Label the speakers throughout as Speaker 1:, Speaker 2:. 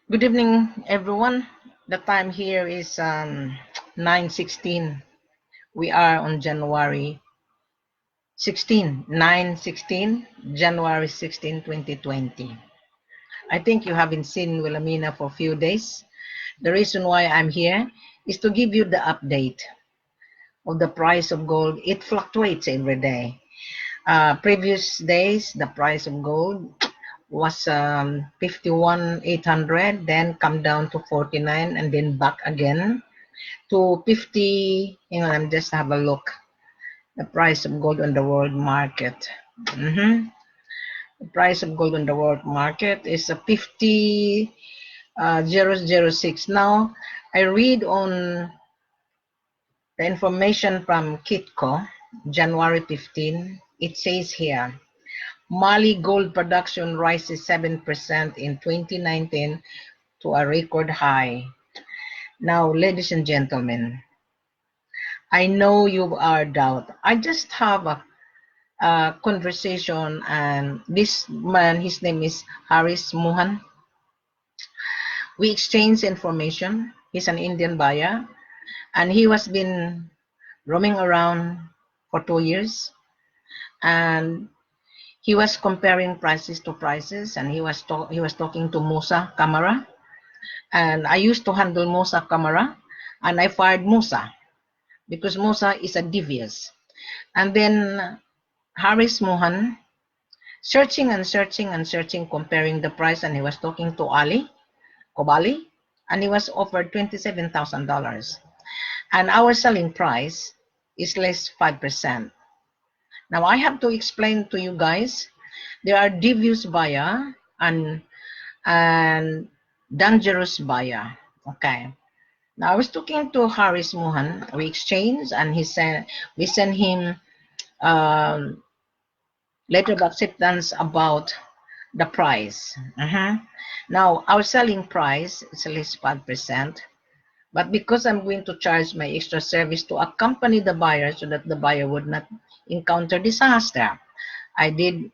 Speaker 1: Good evening, everyone. The time here is 9:16. We are on January 16, 9/16, January 16, 2020. I think you haven't seen Wilhelmina for a few days. The reason why I'm here is to give you the update of the price of gold. It fluctuates every day. Previous days, the price of gold was 51,800, then come down to 49, and then back again to 50. I'm just have a look. The price of gold on the world market. The price of gold on the world market is a 50,006. Now, I read on the information from Kitco, January 15. It says here, Mali gold production rises 7% in 2019 to a record high. Now, ladies and gentlemen, I know you are doubt. I just have a conversation, and this man, his name is Haris Mohan. We exchange information. He's an Indian buyer, and he has been roaming around for 2 years, and he was comparing prices to prices, and he was talking to Musa Kamara, and I used to handle Musa Kamara, and I fired Musa because Musa is a devious. And then Haris Mohan searching and searching and searching, comparing the price, and he was talking to Ali Kobali, and he was offered $27,000, and our selling price is less 5%. Now I have to explain to you guys, there are devious buyer and dangerous buyer. Okay. Now I was talking to Haris Mohan. We exchanged, and we sent him letter of acceptance about the price. Now our selling price is at least 5%, but because I'm going to charge my extra service to accompany the buyer so that the buyer would not encounter disaster, I did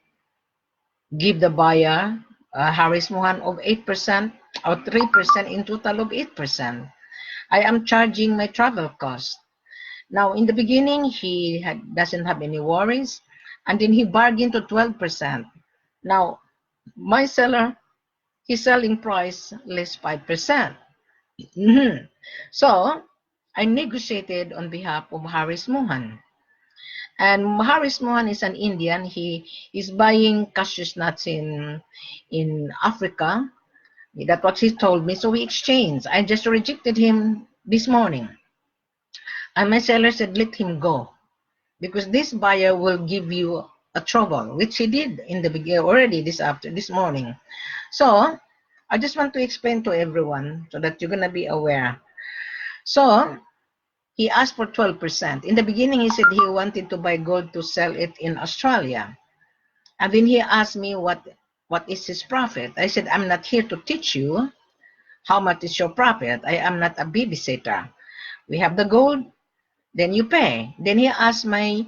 Speaker 1: give the buyer Haris Mohan of 8% or 3%, in total of 8%. I am charging my travel cost. Now, in the beginning, he doesn't have any worries, and then he bargained to 12%. Now, my seller, his selling price less 5%. So, I negotiated on behalf of Haris Mohan. And Haris Mohan is an Indian. He is buying cashew nuts in Africa. That's what he told me. So we exchanged. I just rejected him this morning. And my seller said, let him go, because this buyer will give you a trouble, which he did in the beginning already this morning. So I just want to explain to everyone so that you're going to be aware. So he asked for 12%. In the beginning, he said he wanted to buy gold to sell it in Australia. And then he asked me what is his profit. I said, I'm not here to teach you how much is your profit. I am not a babysitter. We have the gold, then you pay. Then he asked my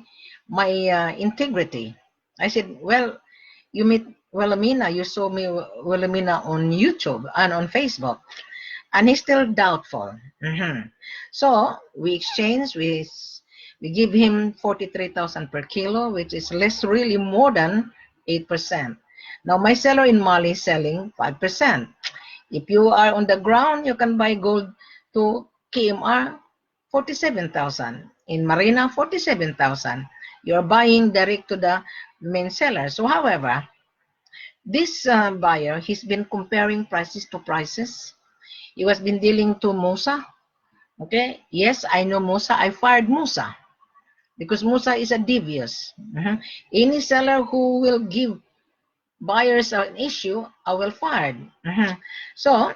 Speaker 1: integrity. I said, well, you meet Wilhelmina. You saw me Wilhelmina on YouTube and on Facebook. And he's still doubtful. So we exchange. We give him 43,000 per kilo, which is less, really more than 8%. Now my seller in Mali is selling 5%. If you are on the ground, you can buy gold to KMR 47,000. In Marina, 47,000. You are buying direct to the main seller. So, however, this buyer, he's been comparing prices to prices. He has been dealing to Musa. Okay, yes, I know Musa. I fired Musa because Musa is a devious. Any seller who will give buyers an issue, I will fire. So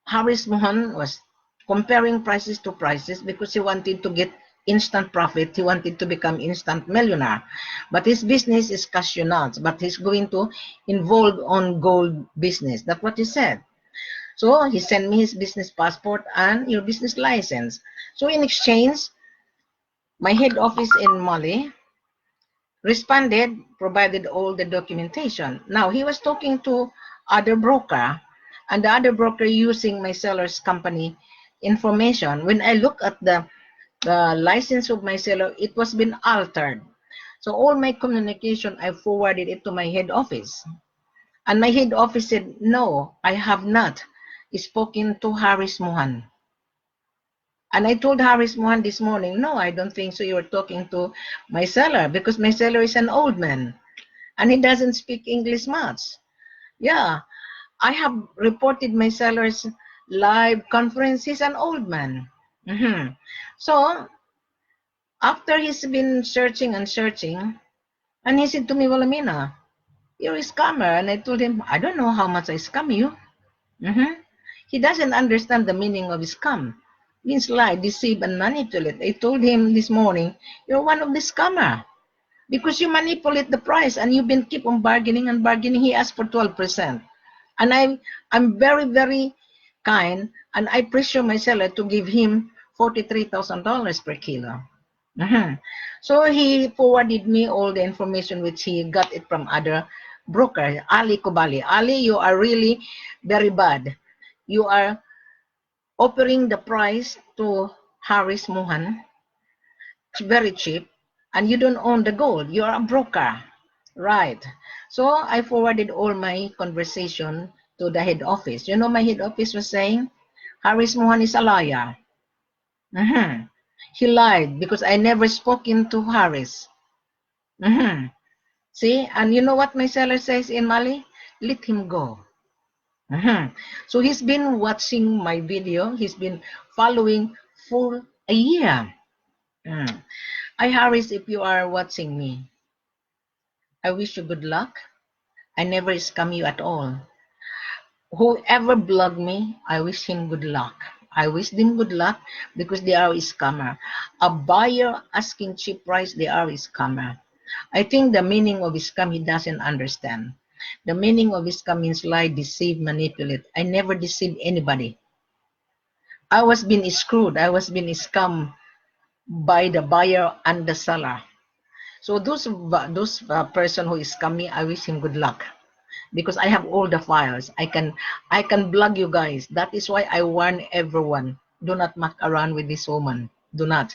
Speaker 1: Haris Mohan was comparing prices to prices because he wanted to get instant profit. He wanted to become instant millionaire. But his business is cashew nuts, but he's going to involve on gold business. That's what he said. So he sent me his business passport and your business license. So in exchange, my head office in Mali responded, provided all the documentation. Now he was talking to other broker, and the other broker using my seller's company information. When I look at the license of my seller, it was been altered. So all my communication, I forwarded it to my head office. And my head office said, no, I have not spoken to Haris Mohan. And I told Haris Mohan this morning, no, I don't think so. You're talking to my seller because my seller is an old man and he doesn't speak English much. Yeah, I have reported my seller's live conference. He's an old man. So after he's been searching and searching, and he said to me, Wilhelmina, you're a scammer. And I told him, I don't know how much I scam you. He doesn't understand the meaning of scam. Means lie, deceive, and manipulate. I told him this morning, you're one of the scammer. Because you manipulate the price and you've been keep on bargaining and bargaining. He asked for 12%. And I'm very, very kind, and I pressure my seller to give him $43,000 per kilo. So he forwarded me all the information which he got it from other broker, Ali Kubali. Ali, you are really very bad. You are offering the price to Haris Mohan. It's very cheap, and you don't own the gold. You are a broker. Right. So I forwarded all my conversation to the head office. You know, my head office was saying, Haris Mohan is a liar. He lied because I never spoken to Haris. See, and you know what my seller says in Mali? Let him go. So he's been watching my video. He's been following for a year. Hi, Haris, if you are watching me, I wish you good luck. I never scam you at all. Whoever blogged me, I wish him good luck. I wish them good luck because they are a scammer. A buyer asking cheap price, they are a scammer. I think the meaning of scam, he doesn't understand. The meaning of scam means lie, deceive, manipulate. I never deceived anybody. I was being screwed. I was being scammed by the buyer and the seller. So those person who is scam me, I wish him good luck. Because I have all the files. I can blog you guys. That is why I warn everyone. Do not muck around with this woman. Do not.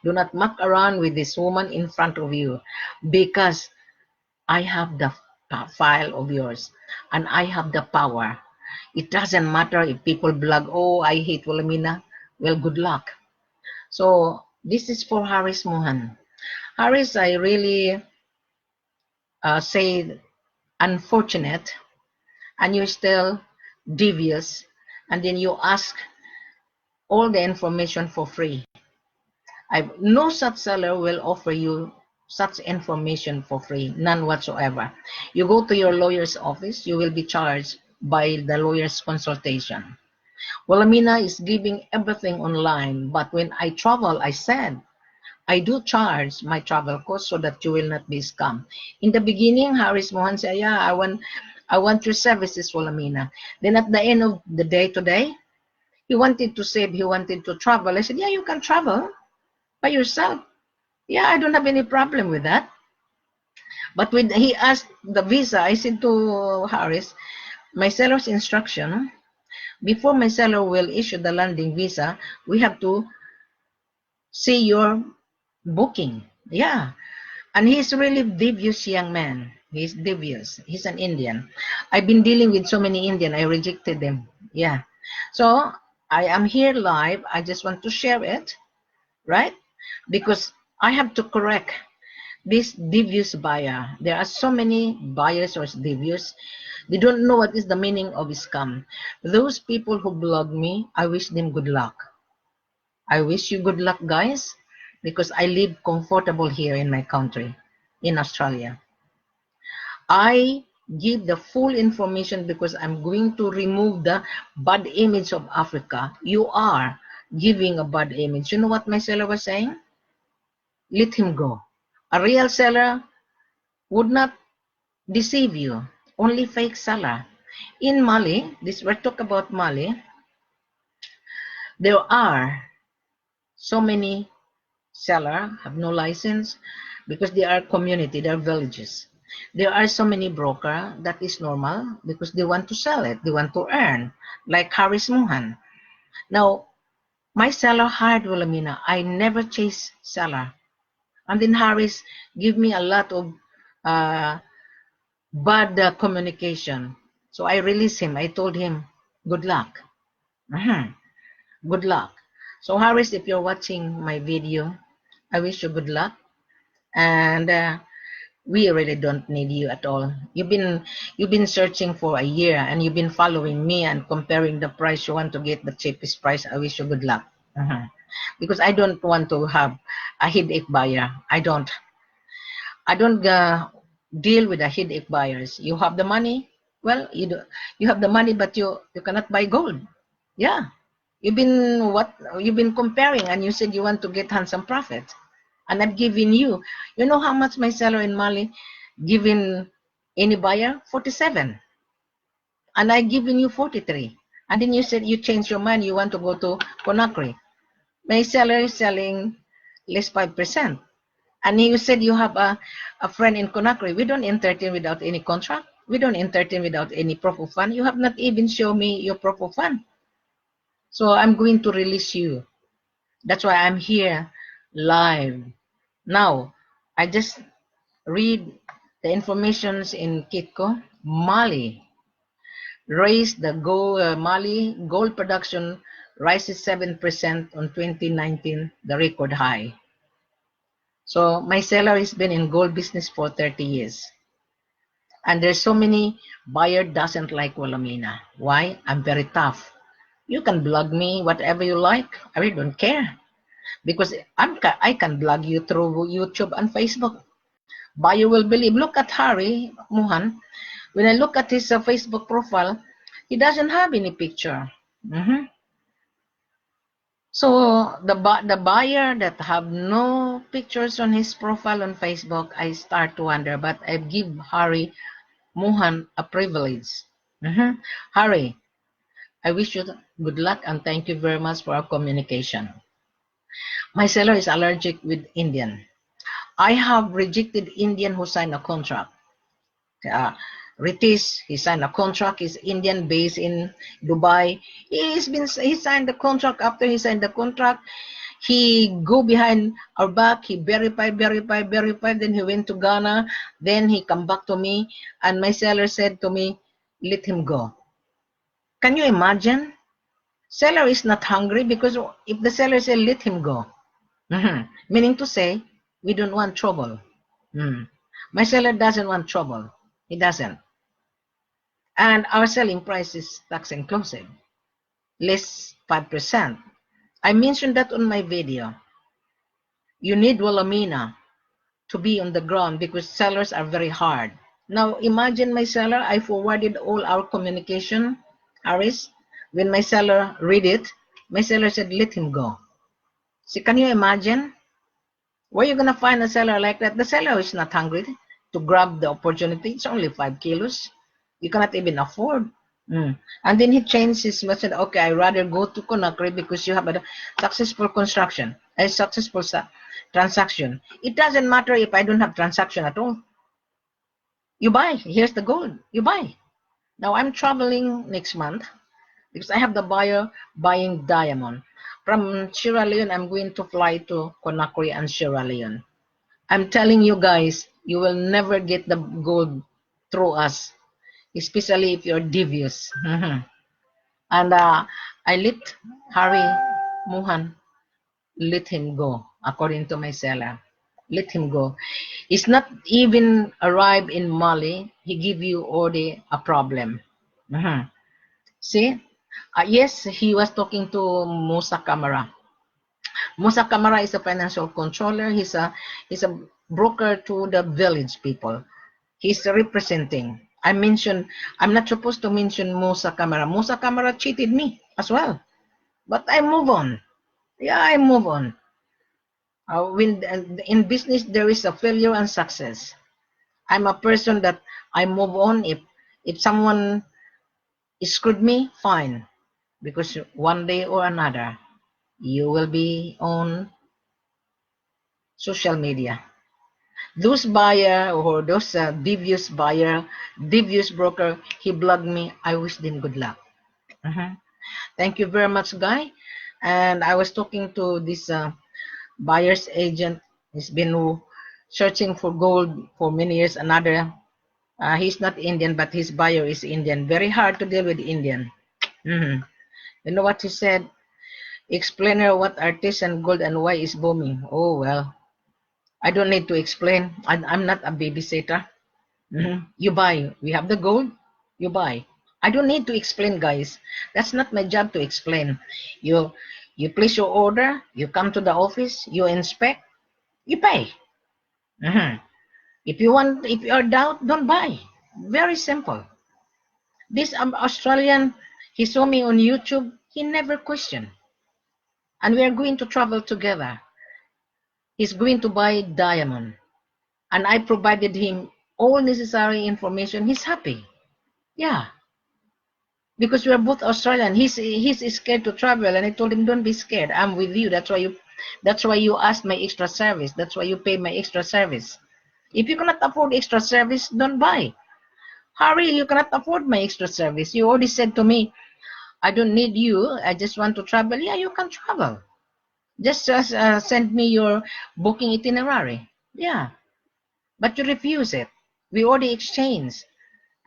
Speaker 1: Do not muck around with this woman in front of you. Because I have the file of yours. And I have the power. It doesn't matter if people blog, oh, I hate Wilhelmina. Well, good luck. So this is for Haris Mohan. Haris, I really say unfortunate, and you're still devious, and then you ask all the information for free. No such seller will offer you such information for free, none whatsoever. You go to your lawyer's office, you will be charged by the lawyer's consultation. Well, Amina is giving everything online, but when I travel, I said, I do charge my travel costs so that you will not be scammed. In the beginning, Haris Mohan said, yeah, I want your services, Walamina. Then at the end of the day today, he wanted to save, he wanted to travel. I said, yeah, you can travel by yourself. Yeah, I don't have any problem with that. But when he asked the visa, I said to Haris, my seller's instruction, before my seller will issue the landing visa, we have to see your booking. Yeah. And he's really devious young man. He's devious. He's an Indian. I've been dealing with so many Indian. I rejected them. Yeah. So I am here live. I just want to share it, right? Because I have to correct this devious buyer. There are so many buyers or devious. They don't know what is the meaning of scam. Those people who blog me, I wish them good luck. I wish you good luck, guys, because I live comfortable here in my country, in Australia. I give the full information because I'm going to remove the bad image of Africa. You are giving a bad image. You know what my seller was saying? Let him go. A real seller would not deceive you. Only fake seller. In Mali, we're talking about Mali, there are so many seller have no license because they are community, they are villages. There are so many broker that is normal because they want to sell it. They want to earn, like Haris Muhan. Now, my seller hired Wilhelmina. I never chase seller. And then Haris give me a lot of uh, bad communication. So I released him. I told him, good luck. Mhm. Good luck. So Haris, if you're watching my video, I wish you good luck. And we really don't need you at all. You've been searching for a year and you've been following me and comparing the price. You want to get the cheapest price. I wish you good luck. Mhm. Because I don't want to have a headache buyer. I don't deal with the headache buyers. You have the money. Well, you have the money, but you cannot buy gold. Yeah, you've been comparing, and you said you want to get handsome profit, and I've given you. You know how much my seller in Mali giving any buyer 47, and I given you 43, and then you said you changed your mind. You want to go to Conakry. My seller is selling less 5%. And you said you have a friend in Conakry. We don't entertain without any contract. We don't entertain without any proof of fund. You have not even shown me your proof of fund. So I'm going to release you. That's why I'm here live. Now, I just read the informations in Kitco. Mali raised the gold, Mali gold production rises 7% on 2019, the record high. So my seller has been in gold business for 30 years. And there's so many buyer doesn't like Wilhelmina. Why? I'm very tough. You can blog me whatever you like. I really don't care. Because I can blog you through YouTube and Facebook. Buyer will believe. Look at Harry Muhan. When I look at his Facebook profile, he doesn't have any picture. So the buyer that have no pictures on his profile on Facebook, I start to wonder. But I give Harry Muhan a privilege. Harry, I wish you good luck and thank you very much for our communication. My seller is allergic with Indian. I have rejected Indian who signed a contract. Uh, Ritesh, he signed a contract. He's Indian based in Dubai. He signed the contract. After he signed the contract, he go behind our back. He verify. Then he went to Ghana. Then he come back to me, and my seller said to me, "Let him go." Can you imagine? Seller is not hungry because if the seller said, "Let him go," meaning to say, we don't want trouble. My seller doesn't want trouble. He doesn't. And our selling price is tax inclusive, less 5%. I mentioned that on my video. You need Wilhelmina to be on the ground because sellers are very hard. Now imagine my seller, I forwarded all our communication, Aris. When my seller read it, my seller said, let him go. See, can you imagine? Where are you going to find a seller like that? The seller is not hungry to grab the opportunity. It's only 5 kilos. You cannot even afford. And then he changed his message. Okay, I rather go to Conakry because you have a successful construction, a successful transaction. It doesn't matter if I don't have transaction at all. You buy. Here's the gold. You buy. Now I'm traveling next month because I have the buyer buying diamond. From Sierra Leone, I'm going to fly to Conakry and Sierra Leone. I'm telling you guys, you will never get the gold through us, especially if you're devious. And I let Harry Muhan let him go, according to my seller. Let him go. It's not even arrived in Mali. He give you already a problem. See? Yes, he was talking to Musa Kamara. Musa Kamara is a financial controller. He's a broker to the village people. He's representing. I'm not supposed to mention Musa Kamara. Musa Kamara cheated me as well. But I move on. Yeah, I move on. When in business there is a failure and success. I'm a person that I move on. If someone screwed me, fine, because one day or another you will be on social media. Those buyer or those devious buyer, devious broker, he blocked me. I wish them good luck. Thank you very much, Guy. And I was talking to this buyer's agent. He's been searching for gold for many years. Another, he's not Indian, but his buyer is Indian. Very hard to deal with Indian. You know what he said? Explain her what artisan gold and why is booming. Oh, well, I don't need to explain. I'm not a babysitter. You buy. We have the gold. You buy. I don't need to explain, guys. That's not my job to explain. You you place your order. You come to the office. You inspect. You pay. If you are doubt, don't buy. Very simple. This Australian, he saw me on YouTube. He never questioned. And we are going to travel together. He's going to buy diamond. And I provided him all necessary information. He's happy. Yeah. Because we are both Australian. He's scared to travel, and I told him, don't be scared. I'm with you. That's why you asked my extra service. That's why you pay my extra service. If you cannot afford extra service, don't buy. Harry, you cannot afford my extra service. You already said to me, I don't need you. I just want to travel. Yeah, you can travel. Just send me your booking itinerary. Yeah. But you refuse it. We already exchanged.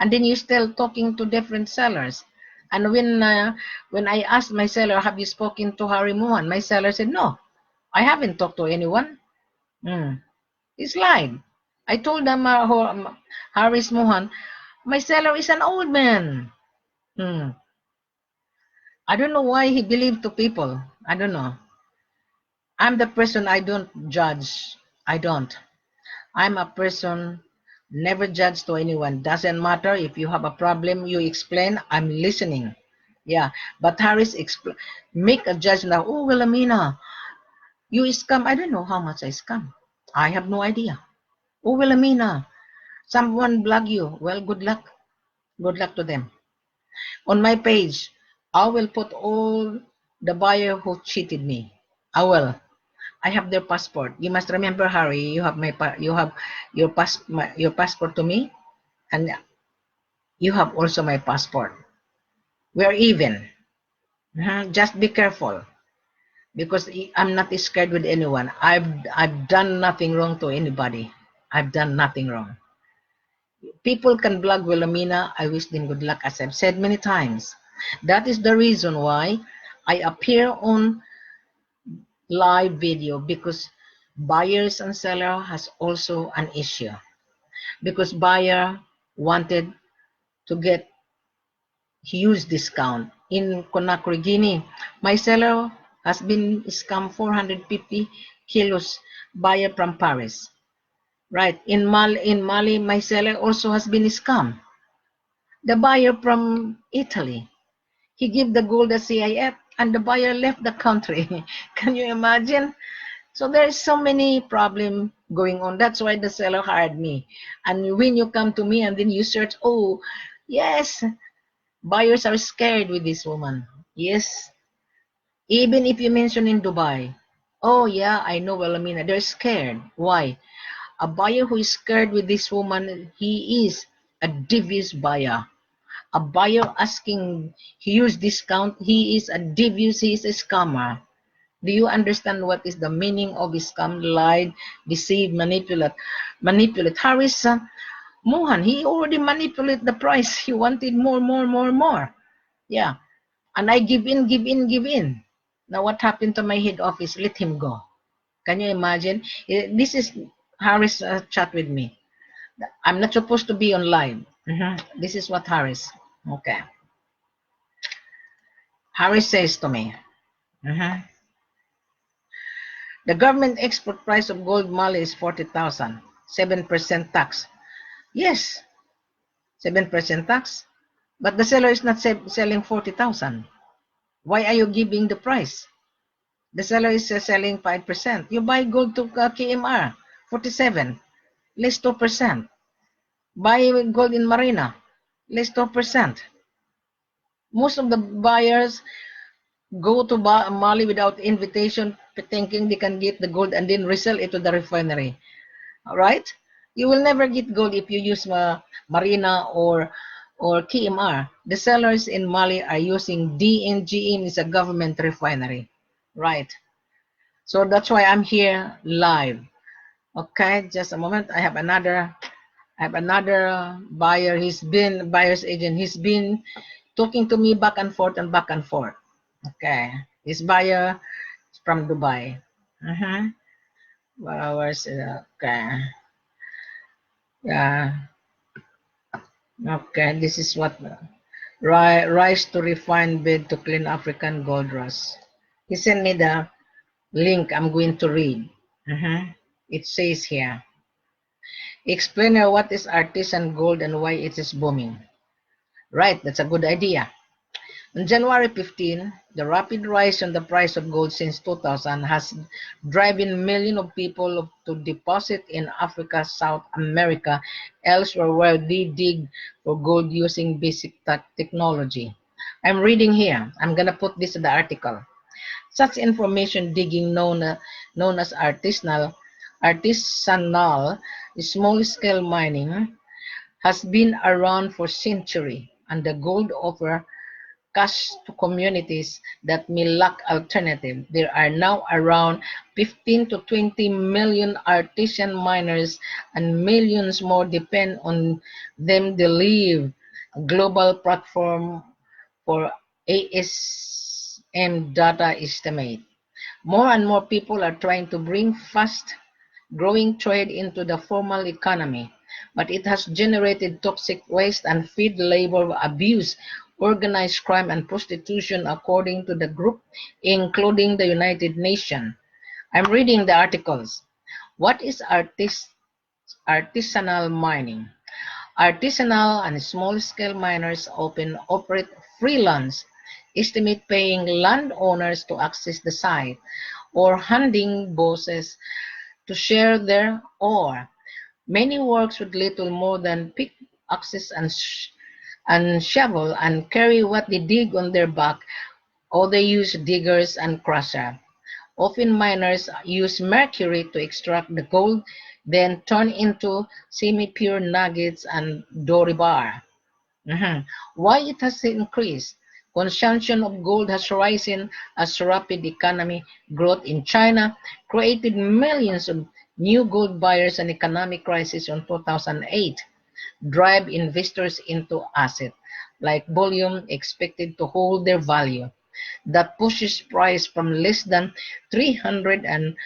Speaker 1: And then you're still talking to different sellers. And when I asked my seller, have you spoken to Harry Mohan? My seller said, no, I haven't talked to anyone. He's lied. I told them, Harry Mohan, my seller is an old man. I don't know why he believed to people. I don't know. I'm the person I don't judge. I don't. I'm a person never judge to anyone. Doesn't matter if you have a problem, you explain. I'm listening. Yeah, but Harris make a judgment. Oh, Wilhelmina, you scam. I don't know how much I scam. I have no idea. Oh, Wilhelmina, someone blog you. Well, good luck. Good luck to them. On my page, I will put all the buyer who cheated me. I will. I have their passport. You must remember, Harry. You have your passport to me, and you have also my passport. We're even. Just be careful, because I'm not scared with anyone. I've done nothing wrong to anybody. I've done nothing wrong. People can blog Wilhelmina. I wish them good luck, as I've said many times. That is the reason why I appear on live video, because buyers and seller has also an issue, because buyer wanted to get huge discount in Conakry, Guinea. My seller has been scammed 450 kilos buyer from Paris. Right. In Mali, my seller also has been scammed. The buyer from Italy, he gave the gold to C.I.F and the buyer left the country. Can you imagine? So there's so many problems going on. That's why the seller hired me. And when you come to me and then you search, oh, yes, buyers are scared with this woman. Yes. Even if you mention in Dubai, oh yeah, I know Wilhelmina, they're scared. Why? A buyer who is scared with this woman, he is a devious buyer. A buyer asking huge discount, he is a devious, he is a scammer. Do you understand what is the meaning of scam? Lied, deceive, manipulate. Harris Mohan, he already manipulated the price. He wanted more. Yeah. And I give in. Now what happened to my head office? Let him go. Can you imagine? This is Harris chat with me. I'm not supposed to be on live. This is what Harris. Okay. Harris says to me, the government export price of gold Mali is 40,000, 7% tax. Yes, 7% tax. But the seller is not selling 40,000. Why are you giving the price? The seller is selling 5%. You buy gold to KMR, 47, less 2%. Buy gold in Marina, less 2%. Most of the buyers go to Mali without invitation, thinking they can get the gold and then resell it to the refinery. All right? You will never get gold if you use Marina or KMR. The sellers in Mali are using DNGN is a government refinery. Right. So that's why I'm here live. Okay, just a moment. I have another buyer. He's been buyer's agent. He's been talking to me back and forth and back and forth. Okay. This buyer is from Dubai. Uh-huh. Where's okay. Yeah. Okay. This is what rice to refine bed to clean African gold rush. He sent me the link. I'm going to read. Uh-huh. It says here. Explainer, what is artisan gold and why it is booming? Right, that's a good idea. On January 15, the rapid rise in the price of gold since 2000 has driven millions of people to deposit in Africa, South America, elsewhere where they dig for gold using basic technology. I'm reading here. I'm going to put this in the article. Such information digging known as artisanal small-scale mining has been around for centuries, and the gold offer cash to communities that may lack alternative. There are now around 15 to 20 million artisan miners, and millions more depend on them. They leave a global platform for ASM data estimate. More and more people are trying to bring fast growing trade into the formal economy, but it has generated toxic waste and feed labor abuse, organized crime, and prostitution, according to the group, including the United Nations. I'm reading the articles. What is artisanal mining? Artisanal and small-scale miners often operate freelance, estimate paying landowners to access the site, or handing bosses to share their ore. Many works with little more than pick axes and shovel and carry what they dig on their back, or they use diggers and crusher. Often miners use mercury to extract the gold, then turn into semi-pure nuggets and Dore bar. Why it has increased? Consumption of gold has risen as rapid economic growth in China created millions of new gold buyers, and economic crisis in 2008 drive investors into assets like bullion expected to hold their value. That pushes price from less than 300 an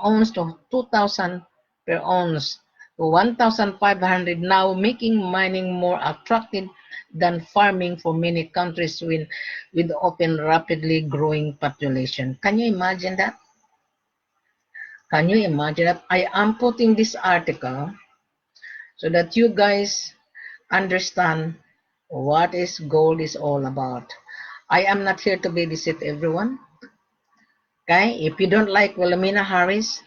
Speaker 1: ounce to 2,000 per ounce to 1,500, now making mining more attractive than farming for many countries with often rapidly growing population. Can you imagine that? Can you imagine that? I am putting this article so that you guys understand what is gold is all about. I am not here to babysit everyone. Okay, if you don't like Wilhelmina Harris,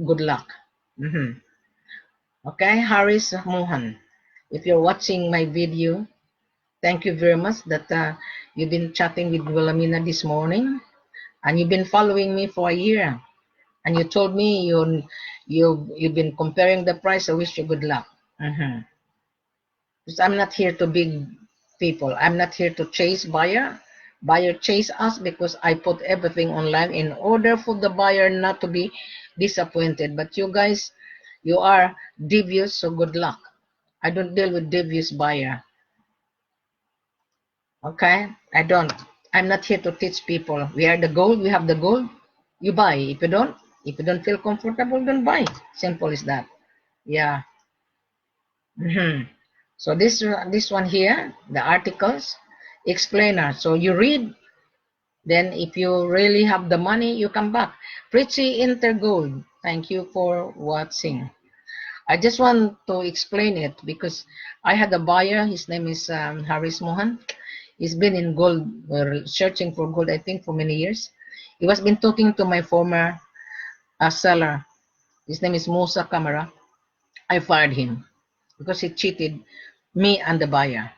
Speaker 1: good luck. Mhm. Okay, Harris Mohan, if you're watching my video, thank you very much that you've been chatting with Wilhelmina this morning, and you've been following me for a year, and you told me you've been comparing the price. I wish you good luck. Mhm. Because I'm not here to big people. I'm not here to chase buyer. Buyer chase us because I put everything online in order for the buyer not to be disappointed. But you guys, you are devious, so good luck. I don't deal with devious buyer. Okay? I don't. I'm not here to teach people. We are the gold. We have the gold. You buy. If you don't feel comfortable, don't buy. Simple as that. Yeah. So this one here, the articles, explainer. So you read, then if you really have the money, you come back. Pretty Intergold. Thank you for watching. I just want to explain it because I had a buyer. His name is Haris Mohan. He's been in gold, searching for gold, I think, for many years. He was been talking to my former seller. His name is Musa Kamara. I fired him because he cheated me and the buyer.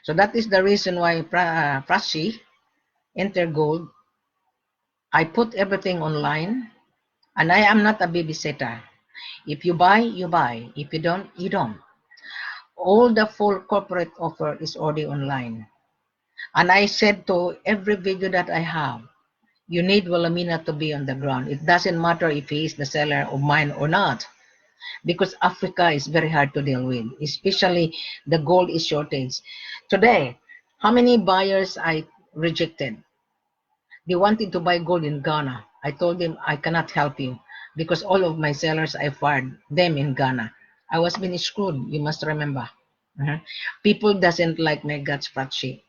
Speaker 1: So that is the reason why Prashi, Intergold, I put everything online. And I am not a babysitter. If you buy, you buy. If you don't, you don't. All the full corporate offer is already online. And I said to every video that I have, you need Wilhelmina to be on the ground. It doesn't matter if he is the seller of mine or not, because Africa is very hard to deal with, especially the gold is shortage. Today, how many buyers I rejected? They wanted to buy gold in Ghana. I told them I cannot help you because all of my sellers, I fired them in Ghana. I was being screwed, you must remember. People doesn't like my guts patchy.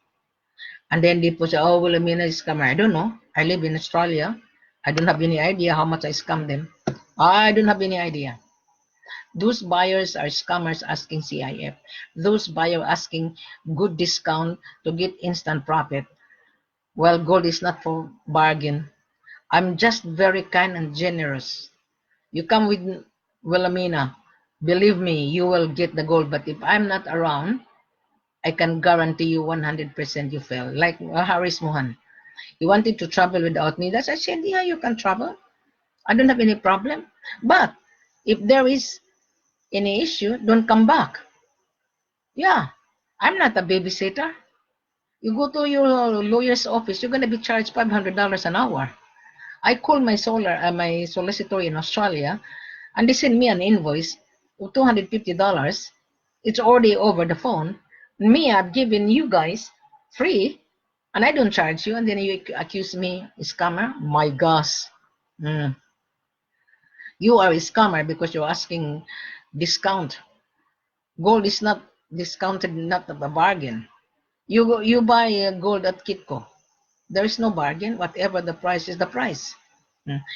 Speaker 1: And then they put, oh, Wilhelmina is scammer. I don't know. I live in Australia. I don't have any idea how much I scam them. I don't have any idea. Those buyers are scammers asking C.I.F. Those buyers asking good discount to get instant profit. Well, gold is not for bargain. I'm just very kind and generous. You come with Wilhelmina, believe me, you will get the gold. But if I'm not around, I can guarantee you 100% you fail. Like Haris Mohan. He wanted to travel without me. That's I said, yeah, you can travel. I don't have any problem. But if there is any issue, don't come back. Yeah, I'm not a babysitter. You go to your lawyer's office, you're gonna be charged $500 an hour. I called my solicitor in Australia, and they sent me an invoice of $250. It's already over the phone. Me, I've given you guys free, and I don't charge you, and then you accuse me scammer. My gosh, mm. You are a scammer because you're asking discount. Gold is not discounted, not a bargain. You buy gold at Kitco. There is no bargain. Whatever the price is the price.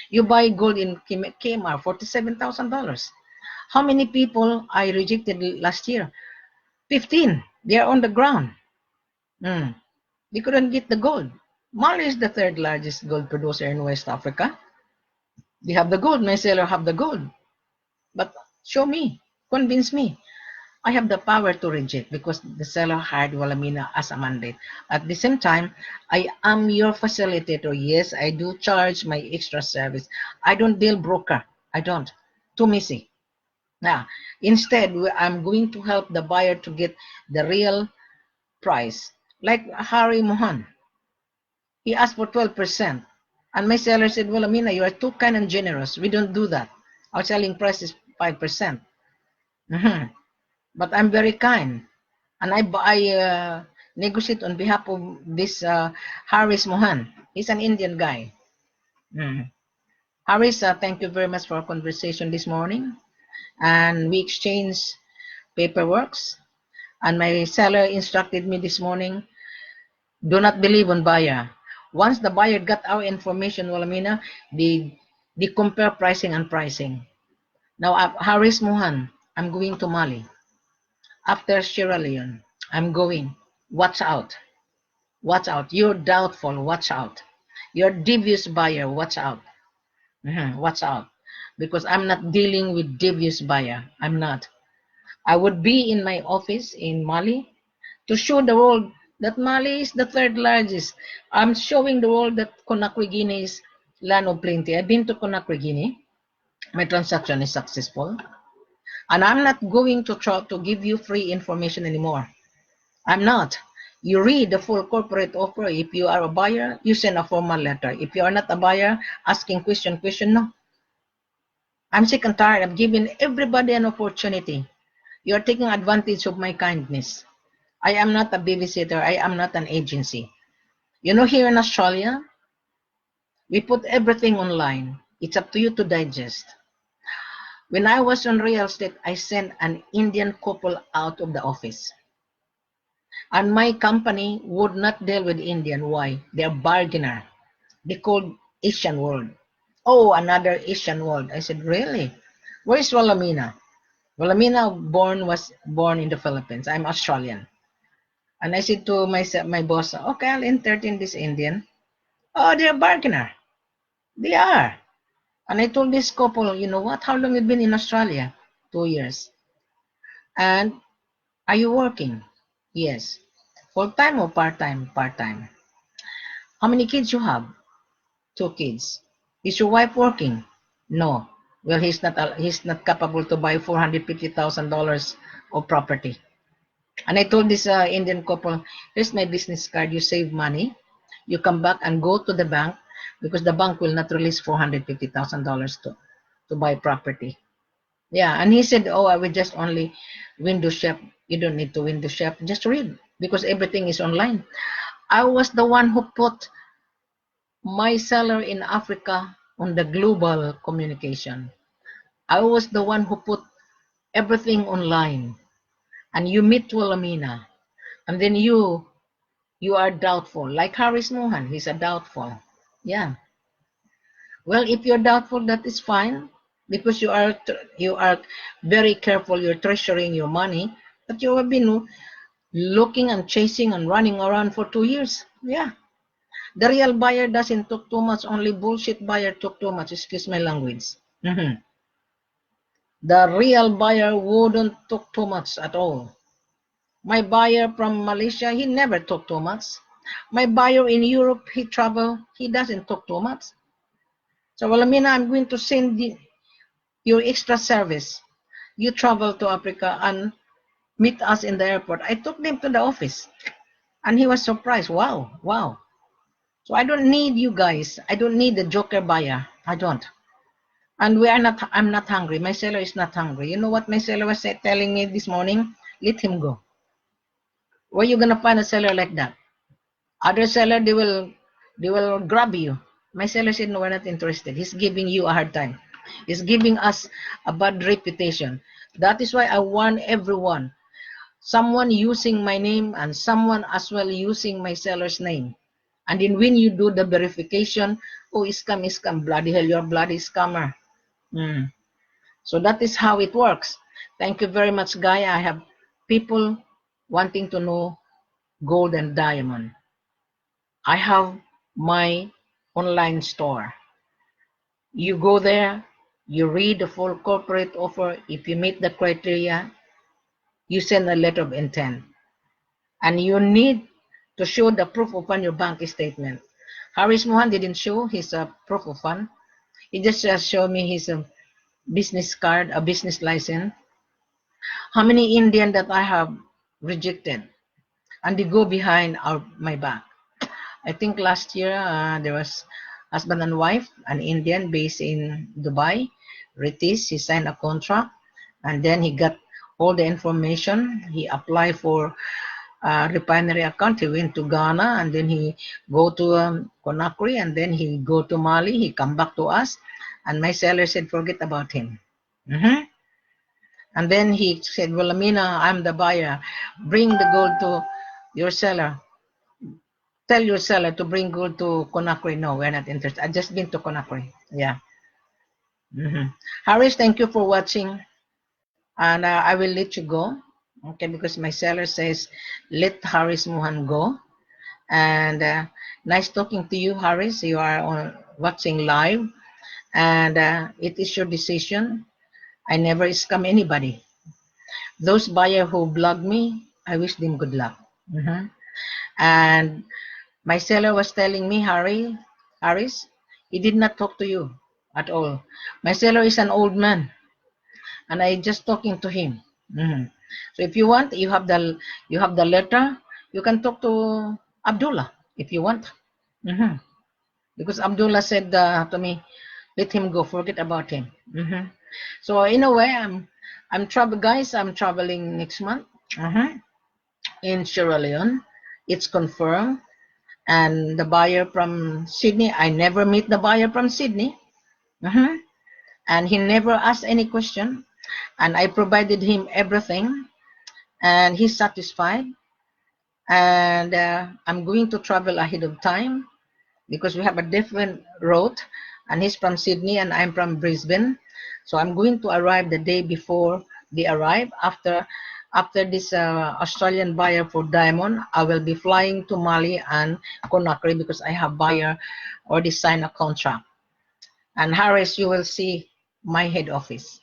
Speaker 1: You buy gold in Kmart, $47,000. How many people I rejected last year? 15. They are on the ground. They couldn't get the gold. Mali is the third largest gold producer in West Africa. They have the gold. My seller have the gold. But show me, convince me. I have the power to reject because the seller hired Wilhelmina as a mandate. At the same time, I am your facilitator. Yes, I do charge my extra service. I don't deal broker. I don't. Too messy. Now, instead, I'm going to help the buyer to get the real price. Like Harry Mohan. He asked for 12%. And my seller said, Wilhelmina, you are too kind and generous. We don't do that. Our selling price is 5%. But I'm very kind. And I negotiate on behalf of this Haris Mohan. He's an Indian guy. Haris, thank you very much for our conversation this morning. And we exchanged paperworks. And my seller instructed me this morning, do not believe on buyer. Once the buyer got our information, Wilhelmina, they compare pricing and pricing. Now, Haris Mohan, I'm going to Mali. After Sierra Leone, I'm going. Watch out. Watch out. You're doubtful. Watch out. You're devious buyer. Watch out. Watch out. Because I'm not dealing with devious buyer. I'm not. I would be in my office in Mali to show the world that Mali is the third largest. I'm showing the world that Conakry, Guinea is land of plenty. I've been to Conakry, Guinea. My transaction is successful. And I'm not going to try to give you free information anymore. I'm not. You read the full corporate offer. If you are a buyer, you send a formal letter. If you are not a buyer, asking question, no. I'm sick and tired of giving everybody an opportunity. You are taking advantage of my kindness. I am not a babysitter. I am not an agency. You know, here in Australia, we put everything online. It's up to you to digest. When I was on real estate, I sent an Indian couple out of the office. And my company would not deal with Indian. Why? They're bargainer. They called Asian world. Oh, another Asian world. I said, really? Where's Wilhelmina? Wilhelmina was born in the Philippines. I'm Australian. And I said to my boss, okay, I'll entertain this Indian. Oh, they're a bargainer. They are. And I told this couple, you know what? How long have you been in Australia? 2 years. And are you working? Yes. Full-time or part-time? Part-time. How many kids you have? 2 kids. Is your wife working? No. Well, he's not capable to buy $450,000 of property. And I told this Indian couple, here's my business card. You save money. You come back and go to the bank because the bank will not release $450,000 to buy property. Yeah, and he said, oh, I will just only window shop. You don't need to window shop. Just read because everything is online. I was the one who put my seller in Africa on the global communication. I was the one who put everything online. And you meet Tulamina. And then you are doubtful. Like Haris Mohan, he's a doubtful. Yeah. Well, if you're doubtful, that is fine because you are very careful. You're treasuring your money, but you have been looking and chasing and running around for 2 years. Yeah. The real buyer doesn't talk too much. Only bullshit buyer talk too much. Excuse my language. The real buyer wouldn't talk too much at all. My buyer from Malaysia, he never talk too much. My buyer in Europe, he travel, he doesn't talk too much. So, Walamina, I'm going to send your extra service. You travel to Africa and meet us in the airport. I took them to the office. And he was surprised. Wow, wow. So I don't need you guys. I don't need the joker buyer. I don't. And I'm not hungry. My seller is not hungry. You know what my seller was telling me this morning? Let him go. Where are you going to find a seller like that? Other seller, they will grab you. My seller said, no, we're not interested. He's giving you a hard time. He's giving us a bad reputation. That is why I warn everyone. Someone using my name and someone as well using my seller's name. And then when you do the verification, oh, scam, bloody hell, you're a bloody scammer. So that is how it works. Thank you very much, Guy. I have people wanting to know gold and diamond. I have my online store. You go there, you read the full corporate offer. If you meet the criteria, you send a letter of intent. And you need to show the proof of fund your bank statement. Haris Mohan didn't show his proof of fund. He just showed me his business card, a business license. How many Indian that I have rejected? And they go behind my back. I think last year there was husband and wife, an Indian based in Dubai, British. He signed a contract, and then he got all the information. He applied for a refinery account. He went to Ghana, and then he go to Conakry, and then he go to Mali. He come back to us, and my seller said, forget about him. And then he said, well, Amina, I'm the buyer. Bring the gold to your seller. Tell your seller to bring gold to Conakry. No, we're not interested. I just been to Conakry. Yeah. Haris, thank you for watching. And I will let you go. Okay, because my seller says, let Haris Mohan go. And nice talking to you, Haris. You are watching live. And it is your decision. I never scam anybody. Those buyers who blog me, I wish them good luck. And my seller was telling me, Haris, he did not talk to you at all. My seller is an old man, and I just talking to him. So if you want, you have the letter. You can talk to Abdullah if you want, because Abdullah said to me, let him go, forget about him. So in a way, I'm traveling next month in Sierra Leone. It's confirmed. And the buyer from Sydney, I never meet the buyer from Sydney. And he never asked any question. And I provided him everything. And he's satisfied. And I'm going to travel ahead of time because we have a different route. And he's from Sydney and I'm from Brisbane. So I'm going to arrive the day before they arrive. After this Australian buyer for diamond, I will be flying to Mali and Conakry because I have buyer already signed a contract. And Harris, you will see my head office.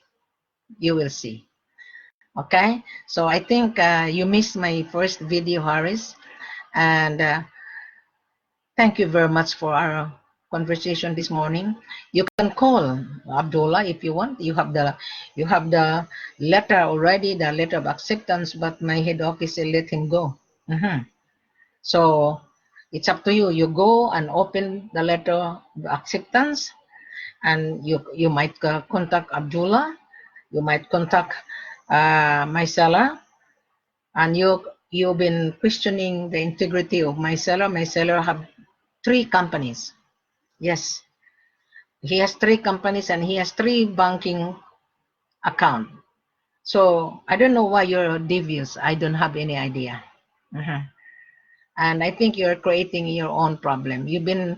Speaker 1: You will see. Okay? So I think you missed my first video, Harris. And thank you very much for our conversation this morning. You can call Abdullah if you want. You have the letter already, the letter of acceptance, but my head office will let him go. So it's up to you. You go and open the letter of acceptance, and you might contact Abdullah. You might contact my seller, and you've been questioning the integrity of my seller. My seller have 3 companies. Yes, he has 3 companies and he has 3 banking account. So I don't know why you're devious. I don't have any idea. And I think you're creating your own problem. You've been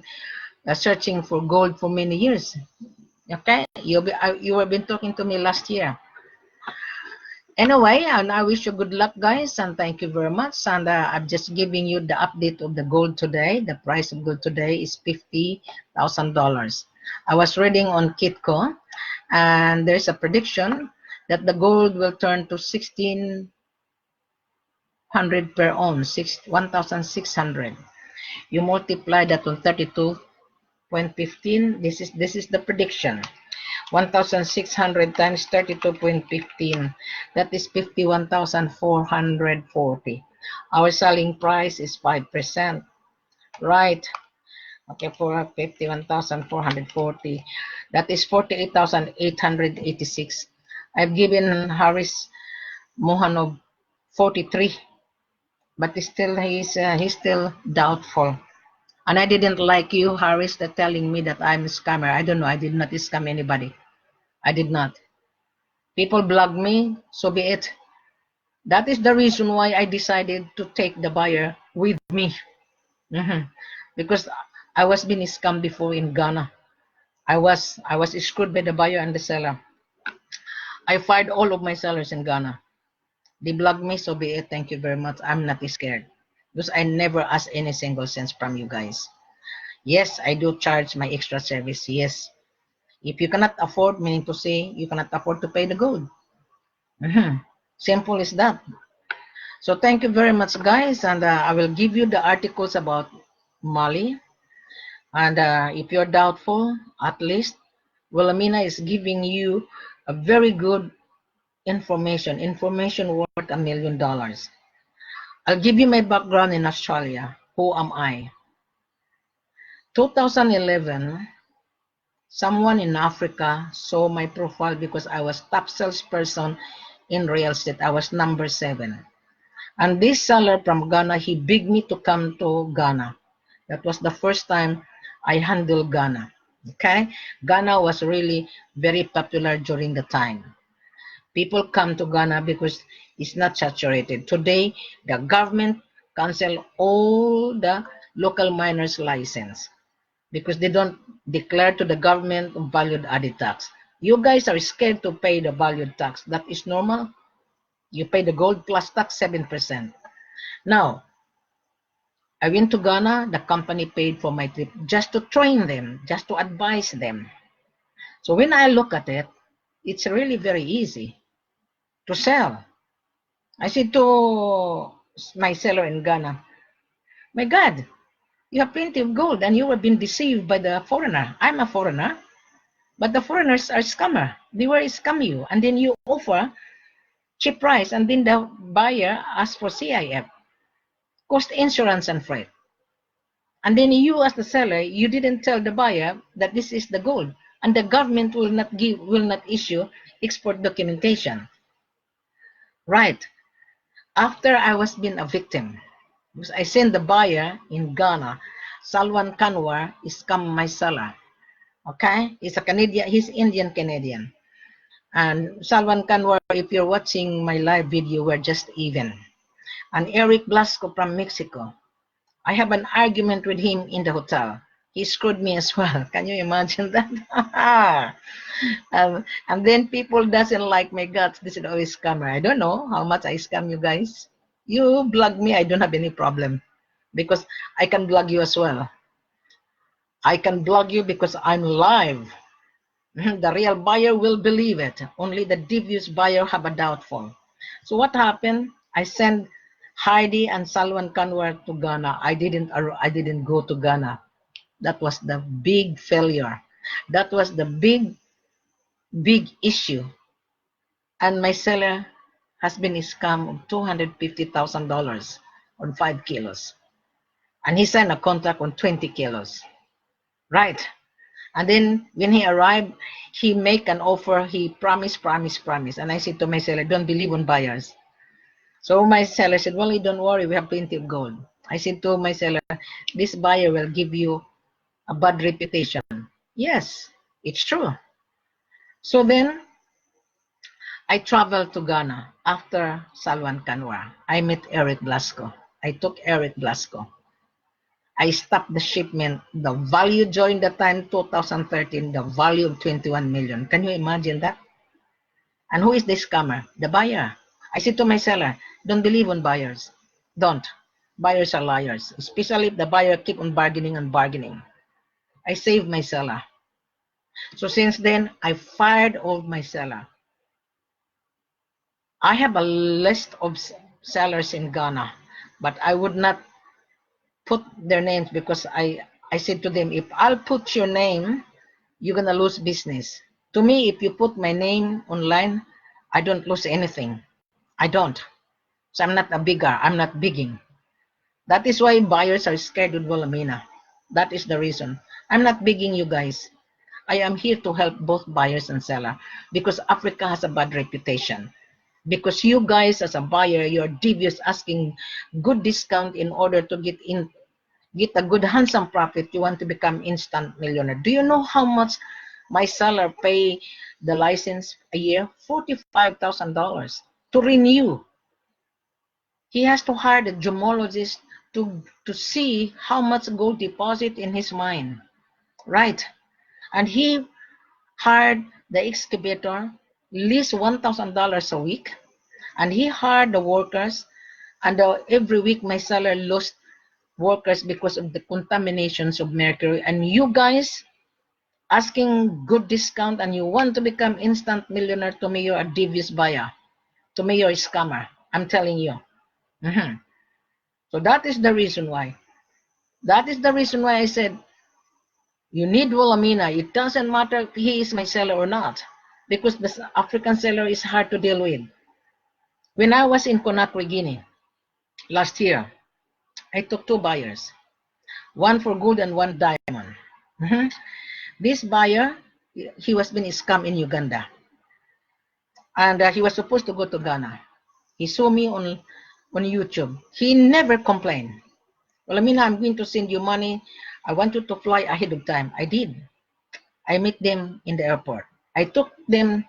Speaker 1: searching for gold for many years. Okay, you have been talking to me last year. Anyway, and I wish you good luck, guys, and thank you very much. And I'm just giving you the update of the gold today. The price of gold today is $50,000. I was reading on Kitco, and there's a prediction that the gold will turn to 1,600 per ounce, 1,600. You multiply that on 32.15. This is the prediction. 1,600 times 32.15, that is 51,440. Our selling price is 5%, right? Okay, for 51,440, that is 48,886. I've given Haris Mohanov 43, but he's still doubtful. And I didn't like you, Haris, that telling me that I'm a scammer. I don't know. I did not scam anybody. I did not. People blog me, so be it. That is the reason why I decided to take the buyer with me. Because I was being scammed before in Ghana. I was screwed by the buyer and the seller. I fired all of my sellers in Ghana. They blocked me, so be it. Thank you very much. I'm not scared. Because I never asked any single cent from you guys. Yes, I do charge my extra service. Yes. If you cannot afford, meaning to say you cannot afford to pay the gold. Simple as that. So thank you very much, guys. And I will give you the articles about Mali. And if you're doubtful, at least Wilhelmina is giving you a very good information worth $1 million. I'll give you my background in Australia. Who am I? 2011, someone in Africa saw my profile because I was top salesperson in real estate. I was number 7. And this seller from Ghana, he begged me to come to Ghana. That was the first time I handled Ghana. Okay? Ghana was really very popular during the time. People come to Ghana because it's not saturated. Today, the government cancel all the local miners' license because they don't declare to the government valued added tax. You guys are scared to pay the valued tax. That is normal. You pay the gold plus tax 7%. Now, I went to Ghana. The company paid for my trip just to train them, just to advise them. So when I look at it, it's really very easy to sell. I said to my seller in Ghana, my God, you have plenty of gold and you have been deceived by the foreigner. I'm a foreigner, but the foreigners are scammer. They will scam you, and then you offer cheap price, and then the buyer asks for C.I.F, cost, insurance, and freight. And then you, as the seller, you didn't tell the buyer that this is the gold, and the government will not issue export documentation. Right. After I was being a victim, because I sent the buyer in Ghana, Salwan Kanwar, is scam my seller. Okay, he's a Canadian, he's Indian Canadian. And Salwan Kanwar, if you're watching my live video, we're just even. And Eric Blasco from Mexico, I have an argument with him in the hotel. He screwed me as well. Can you imagine that? And then people doesn't like my guts. This is always scammer. I don't know how much I scam you guys. You blog me, I don't have any problem because I can blog you as well. I can blog you because I'm live. The real buyer will believe it. Only the devious buyer have a doubtful. So what happened? I sent Heidi and Salwan Kanwar to Ghana. I didn't go to Ghana. That was the big failure. That was the big issue. And my seller has been scammed of $250,000 on 5 kilos. And he signed a contract on 20 kilos. Right. And then when he arrived, he make an offer. He promised. And I said to my seller, don't believe on buyers. So my seller said, well, don't worry, we have plenty of gold. I said to my seller, this buyer will give you a bad reputation. Yes, it's true. So then I traveled to Ghana after Salwan Kanwar. I met Eric Blasco. I took Eric Blasco. I stopped the shipment. The value during the time, 2013, the value of 21 million. Can you imagine that? And who is the scammer? The buyer. I said to my seller, don't believe on buyers. Don't. Buyers are liars, especially if the buyer keep on bargaining and bargaining. I saved my seller. So since then, I fired all my seller. I have a list of sellers in Ghana, but I would not put their names because I said to them, if I'll put your name, you're gonna lose business. To me, if you put my name online, I don't lose anything. I don't. So I'm not a bigger. I'm not bigging. That is why buyers are scared with Wilhelmina. That is the reason. I'm not bigging you guys. I am here to help both buyers and seller because Africa has a bad reputation. Because you guys as a buyer, you're devious asking good discount in order to get a good handsome profit. You want to become instant millionaire. Do you know how much my seller pay the license a year? $45,000 to renew. He has to hire the gemologist to see how much gold deposit in his mine. Right. And he hired the excavator, least $1,000 a week. And he hired the workers. And every week my seller lost workers because of the contaminations of mercury. And you guys asking good discount and you want to become instant millionaire, to me you're a devious buyer. To me you're a scammer. I'm telling you. So that is the reason why. That is the reason why I said, you need Wilhelmina. It doesn't matter if he is my seller or not, because the African seller is hard to deal with. When I was in Conakry, Guinea, last year, I took 2 buyers, one for gold and one diamond. This buyer, he was being scammed in Uganda, and he was supposed to go to Ghana. He saw me on YouTube. He never complained. Well, I'm going to send you money. I want you to fly ahead of time. I did. I met them in the airport. I took them,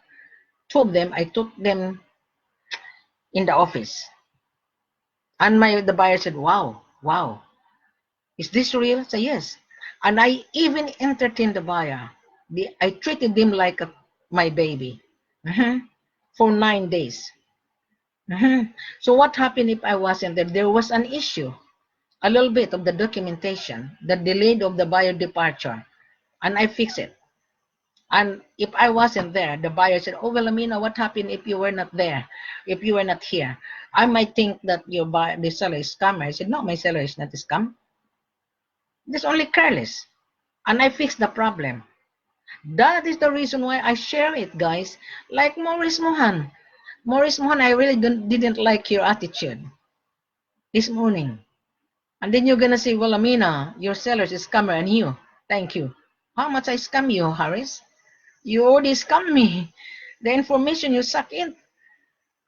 Speaker 1: 2 of them, I took them in the office. And the buyer said, wow, is this real? I said, yes. And I even entertained the buyer. I treated them like my baby for 9 days. So what happened if I wasn't there? There was an issue, a little bit of the documentation, the delay of the buyer departure, and I fixed it. And if I wasn't there, the buyer said, oh, well, Amina, what happened if you were not there, if you were not here? I might think that the seller is scammer. I said, no, my seller is not a scam. It's only careless. And I fixed the problem. That is the reason why I share it, guys. Like Maurice Mohan. Maurice Mohan, I really didn't like your attitude this morning. And then you're going to say, well, Amina, your seller is a scammer and you. Thank you. How much I scam you, Harris? You already scammed me. The information you suck in.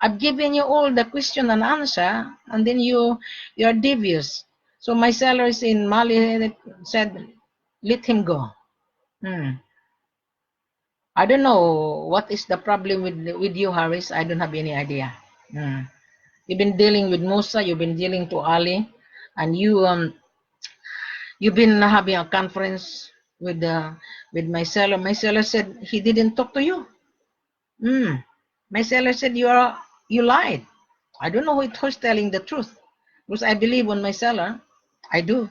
Speaker 1: I've given you all the question and answer, and then you're devious. So my sellers in Mali said, let him go. I don't know what is the problem with you, Harris. I don't have any idea. You've been dealing with Musa, you've been dealing to Ali, and you've been having a conference with my seller. My seller said he didn't talk to you. My seller said you lied. I don't know who's telling the truth, because I believe on my seller. I do,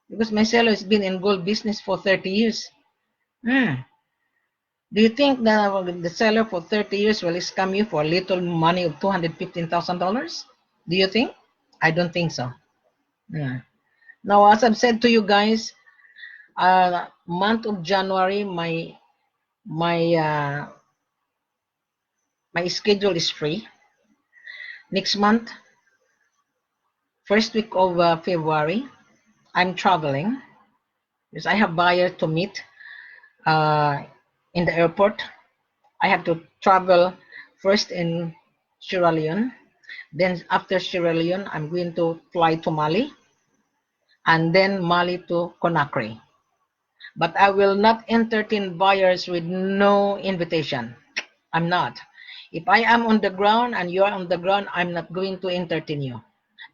Speaker 1: because my seller has been in gold business for 30 years. Do you think that the seller for 30 years will scam you for a little money of $215,000? Do you think? I don't think so. Now, as I've said to you guys, Month of January, my uh, my schedule is free. Next month, first week of February, I'm traveling because I have buyer to meet uh, in the airport. I have to travel first in Sierra Leone. Then after Sierra Leone, I'm going to fly to Mali and then Mali to Conakry. But I will not entertain buyers with no invitation. I'm not. If I am on the ground and you are on the ground, I'm not going to entertain you.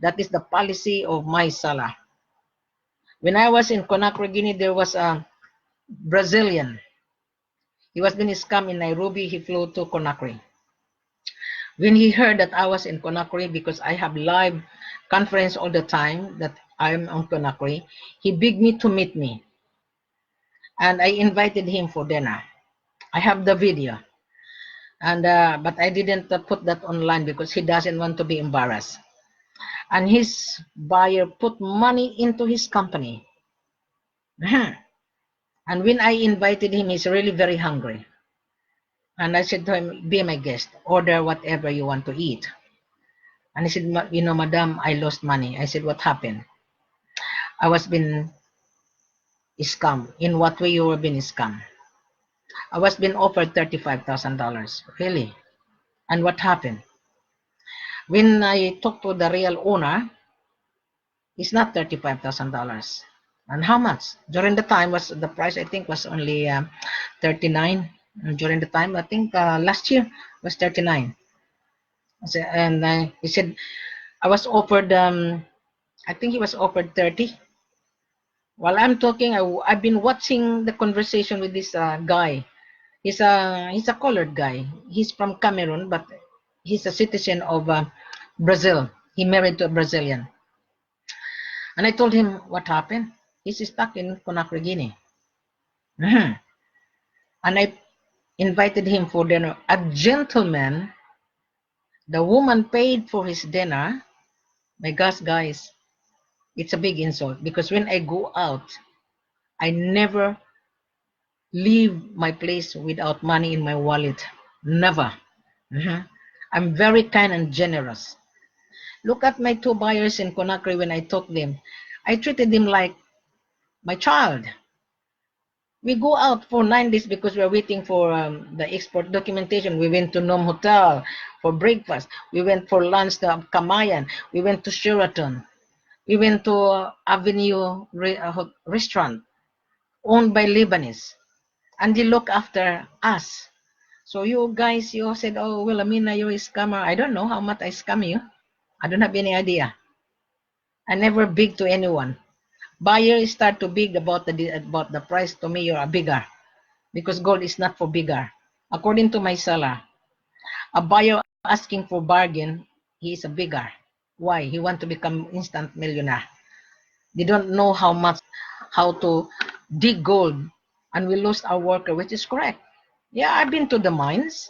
Speaker 1: That is the policy of my seller. When I was in Conakry, Guinea, there was a Brazilian. He was being scammed in Nairobi. He flew to Conakry. When he heard that I was in Conakry, because I have live conference all the time that I'm on Conakry, he begged me to meet me. And I invited him for dinner. I have the video. And but I didn't put that online because he doesn't want to be embarrassed. And his buyer put money into his company. And when I invited him, he's really very hungry. And I said to him, be my guest, order whatever you want to eat. And he said, you know, madam, I lost money. I said, what happened? I was being scammed. In what way you were being scammed? I was being offered $35,000. Really? And what happened? When I talked to the real owner, it's not $35,000. And how much? During the time was the price I think was only 39. During the time I think last year was 39. And he said I was offered. I think he was offered 30. While I'm talking, I've been watching the conversation with this guy. He's a colored guy. He's from Cameroon, but he's a citizen of Brazil. He married to a Brazilian. And I told him what happened. He's stuck in Conakry, Guinea. And I invited him for dinner. A gentleman, the woman paid for his dinner. My gosh, guys, it's a big insult because when I go out, I never leave my place without money in my wallet. Never. I'm very kind and generous. Look at my two buyers in Conakry when I took them. I treated them like my child. We go out for 9 days because we're waiting for the export documentation. We went to Nom Hotel for breakfast. We went for lunch to Kamayan. We went to Sheraton. We went to Avenue restaurant owned by Lebanese. And they look after us. So you guys, you said, oh, well, Amina, you're a scammer. I don't know how much I scam you. I don't have any idea. I never big to anyone. Buyers start to big about the price. To me, you're a bigger. Because gold is not for bigger. According to my seller, a buyer asking for bargain, he is a bigger. Why? He want to become instant millionaire. They don't know how to dig gold, and we lost our worker, which is correct. Yeah, I've been to the mines.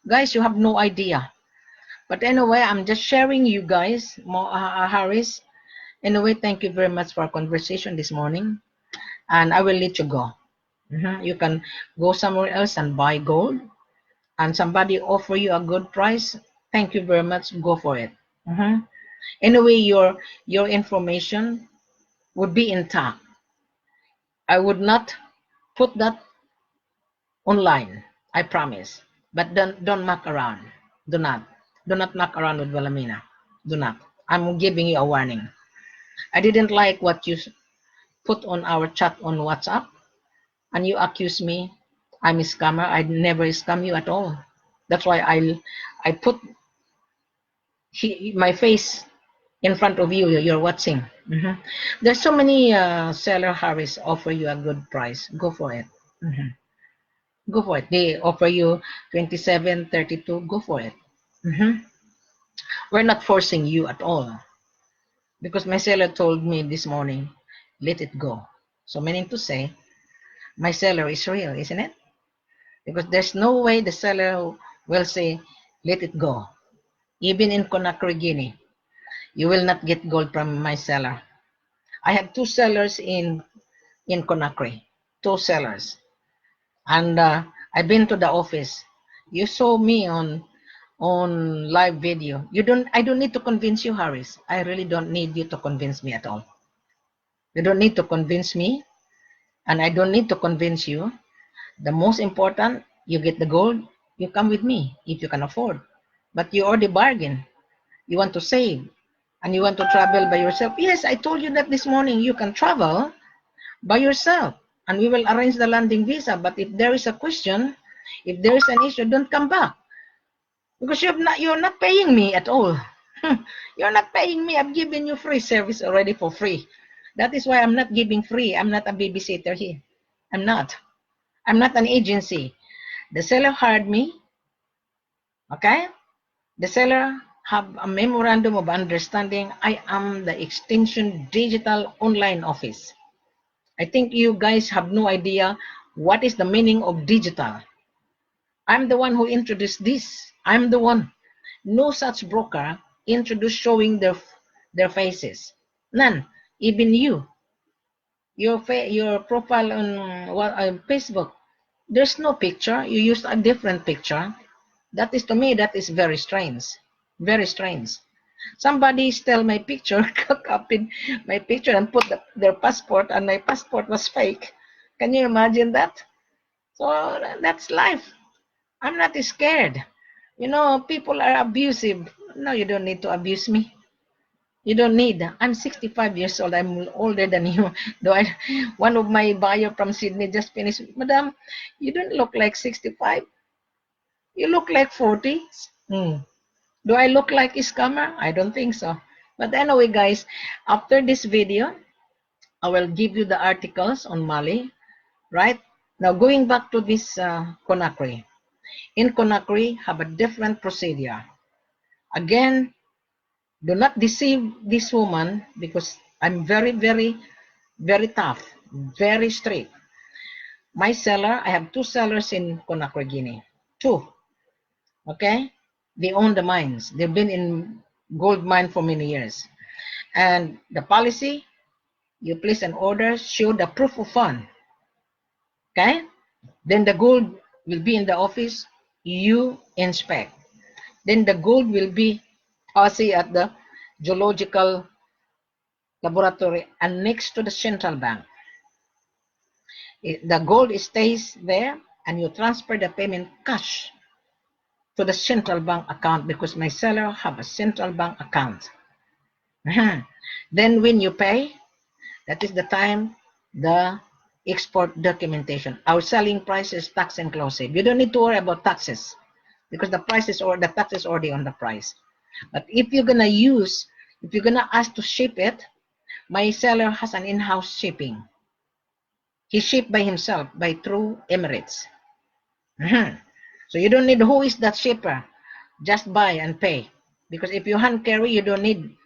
Speaker 1: Guys, you have no idea. But anyway, I'm just sharing you guys, Harris. Anyway, thank you very much for our conversation this morning. And I will let you go. You can go somewhere else and buy gold. And somebody offer you a good price. Thank you very much. Go for it. Anyway, your information would be intact. I would not put that online. I promise. But don't muck around. Do not muck around with Valamina. Do not. I'm giving you a warning. I didn't like what you put on our chat on WhatsApp, and you accuse me I'm a scammer. I never scam you at all. That's why I put my face in front of you. You're watching. There's so many seller Harris offer you a good price. Go for it. Go for it. They offer you 27, 32. Go for it. We're not forcing you at all. Because my seller told me this morning, let it go. So meaning to say, my seller is real, isn't it? Because there's no way the seller will say, let it go. Even in Conakry, Guinea, you will not get gold from my seller. I had two sellers in in Conakry, 2 sellers. And I've been to the office. You saw me on live video. I don't need to convince you, Harris. I really don't need you to convince me at all. You don't need to convince me, and I don't need to convince you. The most important, you get the gold, you come with me if you can afford. But you already bargain. You want to save, and you want to travel by yourself. Yes, I told you that this morning. You can travel by yourself, and we will arrange the landing visa. But if there is a question, if there is an issue, don't come back, because you're not paying me at all. You're not paying me. I've given you free service already for free. That is why I'm not giving free. I'm not a babysitter here. I'm not. I'm not an agency. The seller hired me. Okay? The seller have a memorandum of understanding. I am the extension digital online office. I think you guys have no idea what is the meaning of digital. I'm the one who introduced this. I'm the one. No such broker introduced showing their faces. None. Even you. Your profile on Facebook. There's no picture. You used a different picture. That is, to me, that is very strange. Very strange. Somebody stole my picture, copied my picture and put their passport, and my passport was fake. Can you imagine that? So that's life. I'm not scared. You know, people are abusive. No, you don't need to abuse me. You don't need. I'm 65 years old. I'm older than you. One of my buyer from Sydney just finished. Madam, you don't look like 65. You look like 40. Do I look like a scammer? I don't think so. But anyway, guys, after this video, I will give you the articles on Mali, right? Now, going back to this Conakry. In Conakry, have a different procedure. Again, do not deceive this woman, because I'm very, very, very tough, very strict. My seller, I have 2 sellers in Conakry, Guinea. 2. Okay? They own the mines. They've been in gold mine for many years. And the policy, you place an order, show the proof of fund. Okay? Then the gold will be in the office, you inspect. Then the gold will be assay at the geological laboratory and next to the central bank. The gold stays there, and you transfer the payment cash to the central bank account, because my seller have a central bank account. Then when you pay, that is the time the export documentation. Our selling price is tax inclusive. You don't need to worry about taxes, because the price is, or the tax is already on the price. But if you're gonna ask to ship it, my seller has an in-house shipping. He shipped by himself through Emirates. So you don't need who is that shipper. Just buy and pay. Because if you hand carry, you don't need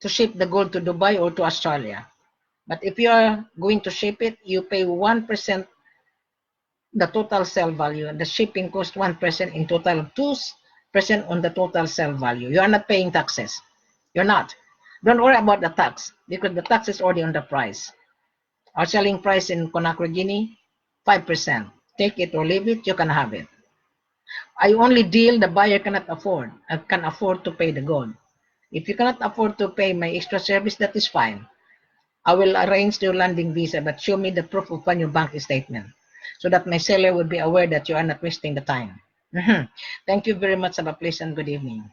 Speaker 1: to ship the gold to Dubai or to Australia. But if you are going to ship it, you pay 1% the total sale value. The shipping cost 1% in total, 2% on the total sale value. You are not paying taxes. You're not. Don't worry about the tax, because the tax is already on the price. Our selling price in Conakry, Guinea, 5%. Take it or leave it, you can have it. I only deal the buyer cannot afford. I can afford to pay the gold. If you cannot afford to pay my extra service, that is fine. I will arrange your landing visa, but show me the proof of your bank statement, so that my seller would be aware that you are not wasting the time. Thank you very much. Have a pleasant good evening.